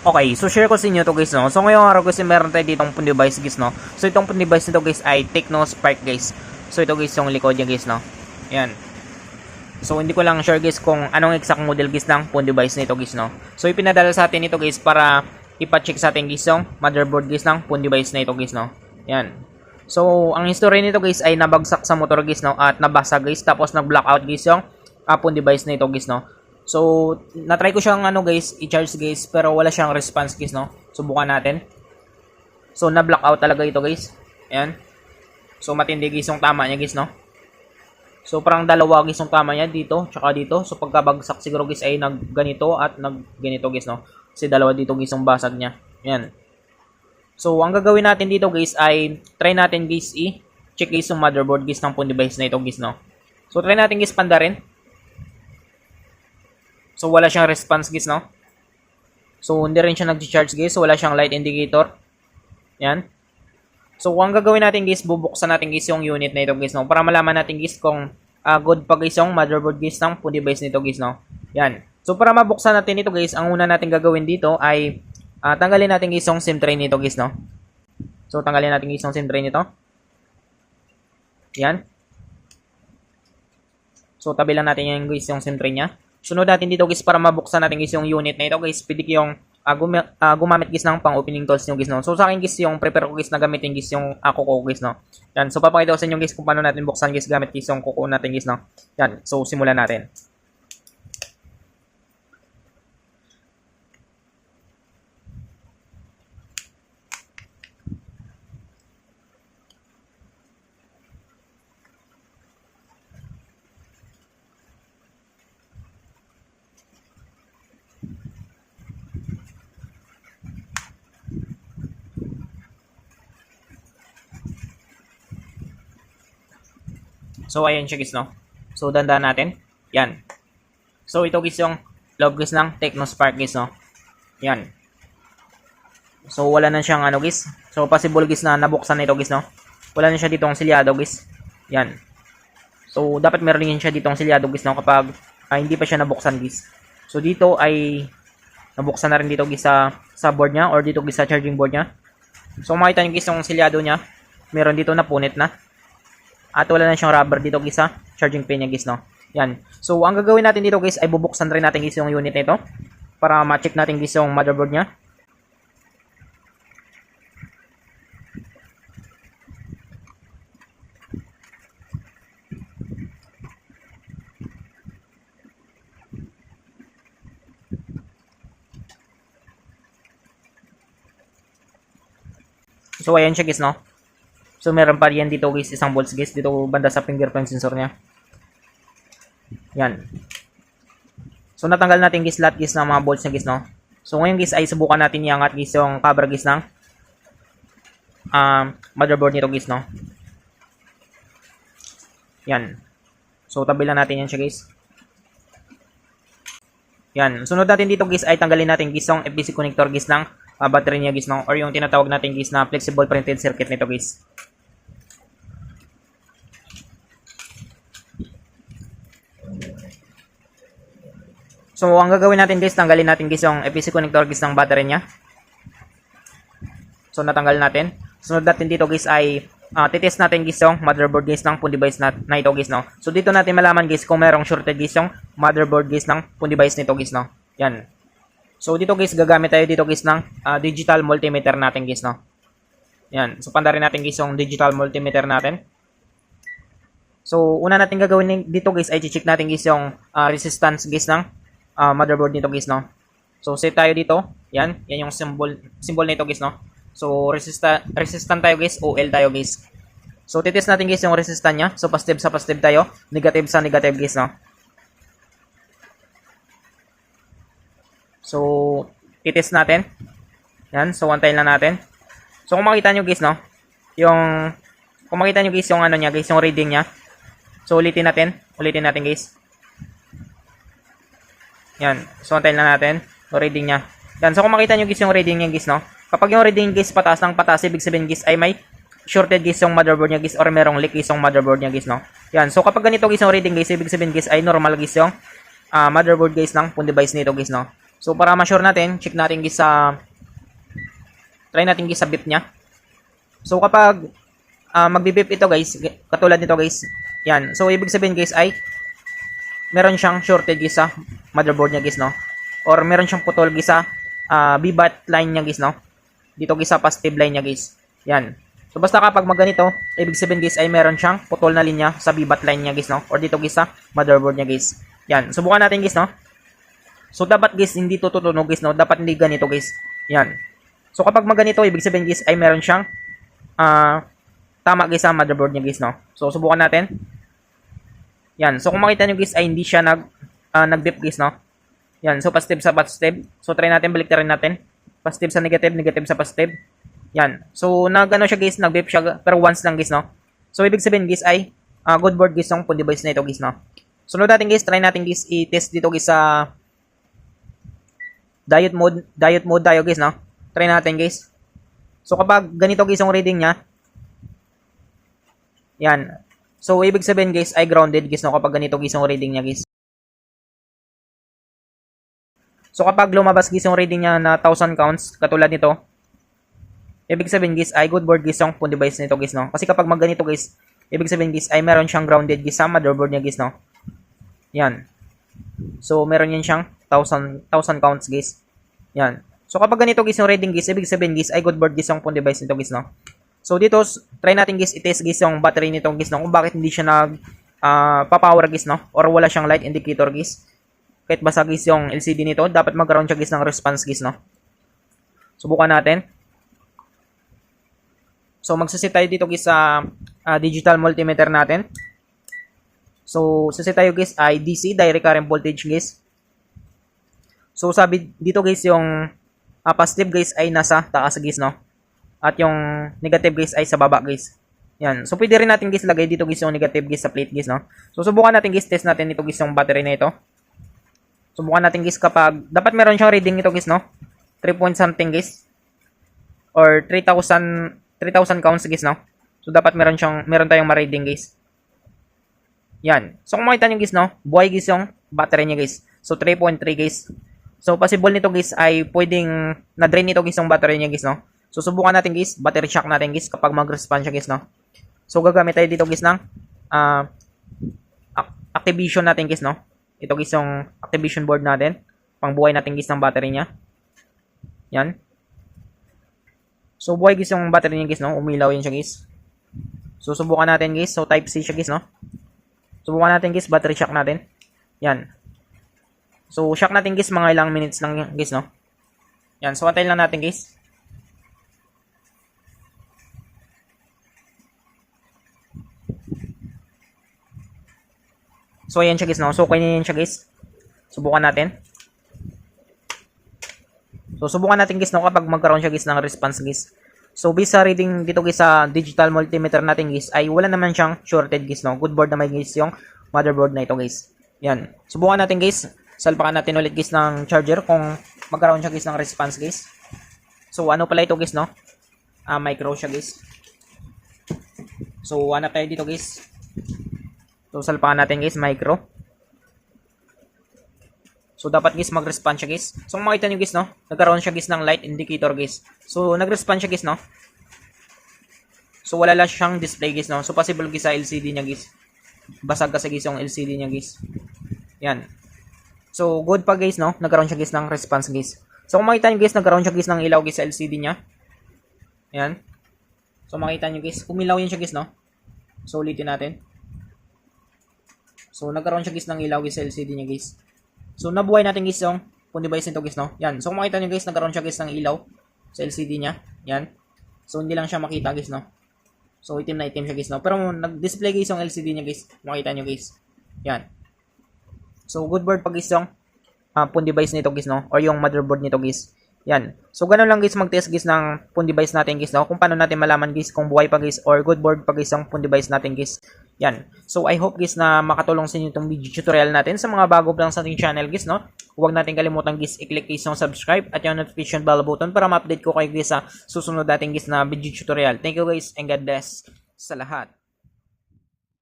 Okay, so share ko sa inyo to guys, no. So ngayong araw kasi meron tayo ditong phone device guys, no. So itong phone device nito guys ay Tecno Spark guys. So ito guys yung likod niya guys, no. Yan. So hindi ko lang sure guys kung anong exact model guys ng phone device nito guys, no. So ipinadala sa atin ito guys para ipa-check sa atin guys yung motherboard guys ng phone device na ito guys, no. Yan. So ang history nito guys ay nabagsak sa motor guys, no, at nabasa guys, tapos nag-blackout guys yung phone device na ito guys, no. So, na-try ko siyang guys, i-charge guys, pero wala siyang response guys, no. Subukan natin. So, na-blackout talaga ito guys. Ayan. So, matindi guys yung tama niya guys, no. So, parang dalawa guys yung tama niya dito, tsaka dito. So, pagkabagsak siguro guys ay nagganito at nagganito guys, no. Kasi dalawa dito guys yung basag niya. Ayan. So, ang gagawin natin dito guys ay try natin guys i-check guys yung motherboard guys ng phone device na ito guys, no. So, try natin guys pandarin. So, wala siyang response guys, no? So, hindi rin siya nag-charge guys. So, wala siyang light indicator. Yan. So, kung ang gagawin natin guys, bubuksan natin guys yung unit na ito guys, no? Para malaman natin guys kung good pa guys yung motherboard guys ng phone device nito guys, no? Yan. So, para mabuksan natin ito guys, ang una natin gagawin dito ay tanggalin natin guys yung SIM tray nito guys, no? So, tanggalin natin guys yung SIM tray nito. Yan. So, tabi lang natin yung guys yung SIM tray niya. Sunod natin dito guys para mabuksan natin guys yung unit na ito guys. Pwede yung gumamit guys ng pang opening tools nyo guys, no. So sa akin guys yung prepare ko guys na gamitin guys yung kuko guys, no. Yan. So papakita ko sa inyo guys kung paano natin buksan guys gamit guys yung kuko natin guys, no. Yan. So simulan natin. So, ayan siya guys, no. So, dandan natin. Yan. So, ito guys yung loob guys ng Tecno Spark guys, no. Yan. So, wala na siyang guys. So, possible guys na nabuksan na ito guys, no. Wala na siya ditong silyado guys. Yan. So, dapat meron din siya ditong silyado guys, no, kapag hindi pa siya nabuksan guys. So, dito ay nabuksan na rin dito guys sa board niya or dito guys sa charging board niya. So, makita nyo guys yung silyado niya. Meron dito na punit na. At wala na siyang rubber dito guys sa charging pin niya guys, no. Yan. So, ang gagawin natin dito guys ay bubuksan rin natin guys yung unit nito para ma-check natin guys yung motherboard niya. So, ayan siya guys, no. So, meron pa yan dito guys, isang bolts guys, dito banda sa fingerprint sensor niya. Yan. So, natanggal natin guys lahat guys ng mga bolts niya guys, no. So, ngayon guys ay subukan natin iangat guys yung cover guys ng motherboard nito guys, no. Yan. So, tabi lang natin yan siya guys. Yan. Sunod natin dito guys ay tanggalin natin guys yung FPC connector guys ng battery niya guys, no, or yung tinatawag natin guys na flexible printed circuit nito guys. So, ang gagawin natin guys, tanggalin natin guys yung FPC connector guys ng battery niya. So, natanggal natin. Sunod natin dito guys ay titest natin guys yung motherboard guys ng phone device na ito guys, no. So, dito natin malaman guys kung merong shorted guys yung motherboard guys ng phone device nito guys, no. Yan. So, dito guys, gagamit tayo dito guys ng digital multimeter natin guys, no. Yan. So, pandarin natin guys yung digital multimeter natin. So, una natin gagawin dito guys ay check natin guys yung resistance guys ng motherboard nito guys, no. So, set tayo dito. Yan. Yan yung symbol nito guys, no. So, resistant tayo guys. OL tayo guys. So, titest natin guys yung resistance niya. So, positive sa positive tayo. Negative sa negative guys, no. So, titest natin. Yan. So, antayin lang natin. So, kung makita nyo guys, no. Kung makita nyo guys yung niya guys, yung reading niya. So, ulitin natin. Ulitin natin guys. Yan. So, antayin lang natin. Yung reading niya. Yan. So, kung makita nyo guys yung reading niya guys, no. Kapag yung reading guys pataas ng pataas, ibig sabihin guys ay may shorted guys yung motherboard niya guys or merong leak guys yung motherboard niya guys, no. Yan. So, kapag ganito guys yung reading guys, ibig sabihin guys ay normal guys yung motherboard guys ng phone device nito guys, no. So para ma-sure natin, check natin guys sa try natin guys sa beep niya. So kapag magbi-beep ito guys, katulad nito guys. Yan. So ibig sabihin guys ay meron siyang shorted guys sa motherboard niya guys, no? Or meron siyang putol guys sa BBAT line niya guys, no? Dito guys sa positive line niya guys. Yan. So basta kapag magganito, ibig sabihin guys ay meron siyang putol na linya sa BBAT line niya guys, no? Or dito guys sa motherboard niya guys. Yan. Subukan natin guys, no? So dapat guys hindi to tutunog guys, no? Dapat hindi ganito guys. Yan. So kapag magganito, ibig sabihin guys ay meron siyang tama guys sa motherboard niya guys, no? So subukan natin. Yan. So kung makita niyo guys ay hindi siya nag-beep guys, no? Yan. So positive sa positive. So try natin, baliktarin natin. Positive sa negative, negative sa positive. Yan. So nagano siya guys, nag-beep siya pero once lang guys, no? So ibig sabihin guys ay good board guys yung device na ito guys, no? Sunod natin guys, try natin guys i-test dito guys sa diode mode tayo guys, no? Try natin guys. So kapag ganito guys yung reading niya, yan. So ibig sabihin guys ay grounded guys, no? Kapag ganito guys yung reading niya guys. So kapag lumabas guys yung reading niya na 1000 counts katulad nito, ibig sabihin guys ay good board guys yung device nito guys, no? Kasi kapag magganito guys, ibig sabihin guys ay meron siyang grounded guys sa motherboard niya guys, no? Yan. So meron yan siyang 1000 counts guys. Yan. So kapag ganito guys yung reading guys, ibig sabihin guys ay good board guys yung device nito guys, no? So dito, try natin guys i-test guys yung battery nito guys, no? Kung bakit hindi siya pa-power guys, no? Or wala siyang light indicator guys. Kahit basa guys yung LCD nito, dapat magkaroon siya guys ng response guys, no? Subukan natin. So magsaset tayo dito guys sa digital multimeter natin. So saset tayo guys ay DC, direct current voltage guys. So sabi dito guys yung positive guys ay nasa taas guys, no? At yung negative guys ay sa baba guys. Yan. So pwede rin natin guys lagay dito guys yung negative guys sa plate guys, no? So subukan natin guys, test natin ito guys yung battery na ito. Subukan natin guys kapag dapat meron siyang reading ito guys, no? 3 point something guys. Or 3,000 counts guys, no? So dapat meron tayong ma-reading guys. Yan. So kung makita niyo guys, no? Buhay guys yung battery niya guys. So 3.3 guys. So possible nito guys ay pwedeng na-drain nito guys yung battery niya guys, no? So subukan natin guys, battery shock natin guys kapag mag-respond siya guys, no? So gagamit tayo dito guys ng activation natin guys, no? Ito guys yung activation board natin. Pangbuhay natin guys ng battery niya. Yan. So buhay guys yung battery niya guys, no? Umilaw yan siya guys. So subukan natin guys. So type C siya guys, no? Subukan natin guys, battery shock natin. Yan. So shock natin guys mga ilang minutes lang guys, no? Yan. So antayin lang natin guys. So ayan siya guys, no? So kanya yan siya guys. Subukan natin. So subukan natin guys, no? Kapag magkaroon siya guys ng response guys. So based sa reading dito guys sa digital multimeter natin guys ay wala naman siyang shorted guys, no? Good board naman guys yung motherboard na ito guys. Yan. Subukan natin guys. Salpakan natin ulit guys ng charger kung magkaroon siya guys ng response guys. So ano pala ito guys, no? Micro siya guys. So hanap tayo dito guys. So salpakan natin guys, micro. So dapat guys mag-respond siya guys. So kung makita nyo guys, no? Nagkaroon siya guys ng light indicator guys. So nag-respond siya guys, no? So wala lang siyang display guys, no? So possible guys sa LCD niya guys. Basag kasi guys yung LCD niya guys. Yan. So good pa guys, no? Nagkaroon siya guys ng response guys. So kung makita nyo guys, nagkaroon siya guys ng ilaw guys sa LCD niya. Yan. So makita nyo guys, umilaw yan siya guys, no? So ulitin natin. So nagkaroon siya guys ng ilaw guys sa LCD niya guys. So nabuhay natin guys yung device nito guys, no? Yan. So kung makita nyo guys, nagkaroon siya guys ng ilaw sa LCD niya. Yan. So hindi lang siya makita guys, no? So itim na itim siya guys, no? Pero nag-display guys yung LCD niya guys. Makita nyo guys. Yan. So good board pag guys yung device nito guys, no? Or yung motherboard nito guys. Yan. So ganun lang guys mag-test guys ng device natin guys, no? Kung paano natin malaman guys kung buhay pa guys or good board pa guys yung device natin guys. Yan. So I hope guys na makatulong sa inyo itong video tutorial natin. Sa mga bago pa lang sa ating channel guys, no? Huwag natin kalimutan guys i-click guys yung subscribe at yung notification bell button para ma-update ko kayo guys sa susunod natin guys na video tutorial. Thank you guys and God bless sa lahat.